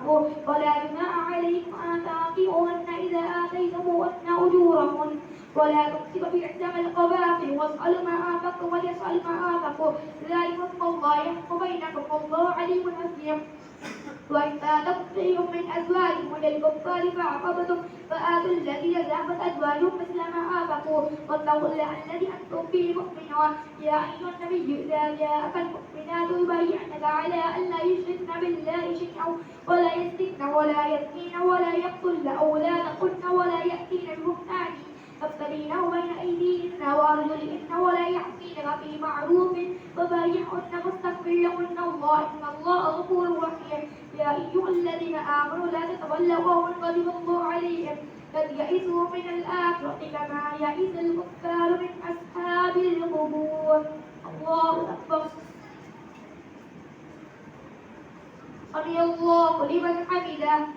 آباءكم ولا جناح عليكم أن تنكحوهن إذا آتيتموهن أجورهن ولا تمسكوا بإحدى القبائل واسألوا ما آتاكم وليسأل ما آتاكم ذلك حكم الله يحكم بينكم والله عليم حكيم وإن آتكم شيء من أزواجكم للكفار فعقبتم فآتوا الذين ذهبت أزواجهم مثل ما آتكم واتقوا الله الذي أنتم به مؤمنون يا أيها النبي إذا جاءك المؤمنات يبايعنك على أن لا يشركن بالله شيئا ولا يسرقن ولا يزنين ولا يقتلن أولادهن ولا يأتين ببهتان يفترينه بين أيديهن وأرجلهن ولا يعصينك في معروف فبايعهن واستغفر لهن الله إن الله غفور رحيم يا أيها الذين آمنوا لا تتولوا قوما غضب الله عليهم قد يئسوا من الآخرة كما يئس الكفار من أصحاب القبور الله أكبر سمع الله لمن حمده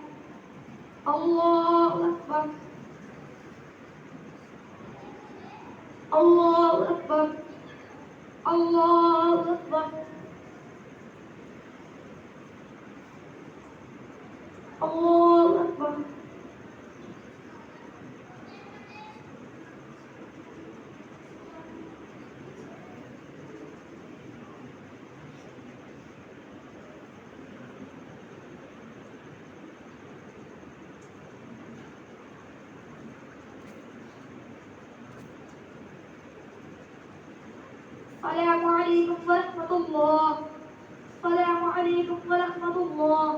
الله أكبر الله أكبر الله أكبر الله أكبر السلام عليكم ورحمة الله السلام عليكم ورحمة الله